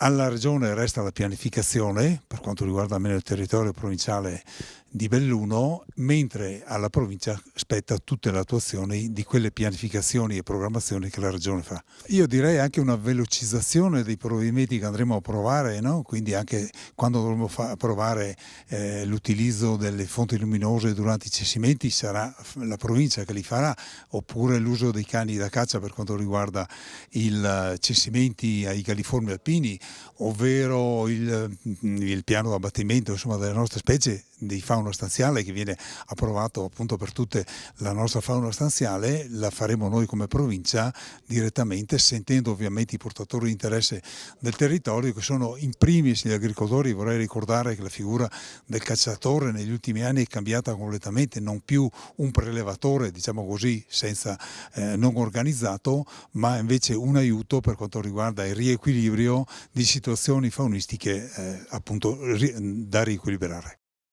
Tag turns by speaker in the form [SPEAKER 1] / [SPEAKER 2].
[SPEAKER 1] Alla Regione resta la pianificazione, per quanto riguarda almeno il territorio provinciale di Belluno, mentre alla provincia spetta tutta l'attuazione di quelle pianificazioni e programmazioni che la Regione fa. Io direi anche una velocizzazione dei provvedimenti che andremo a approvare, no? Quindi anche quando dovremo approvare l'utilizzo delle fonti luminose durante i censimenti sarà la provincia che li farà, oppure l'uso dei cani da caccia per quanto riguarda i censimenti ai galliformi alpini, ovvero il piano d'abbattimento delle nostre specie di fauna stanziale che viene approvato appunto per tutta la nostra fauna stanziale, la faremo noi come provincia direttamente, sentendo ovviamente i portatori di interesse del territorio, che sono in primis gli agricoltori. Vorrei ricordare che la figura del cacciatore negli ultimi anni è cambiata completamente, non più un prelevatore, diciamo così, non organizzato, ma invece un aiuto per quanto riguarda il riequilibrio di situazioni faunistiche appunto da riequilibrare.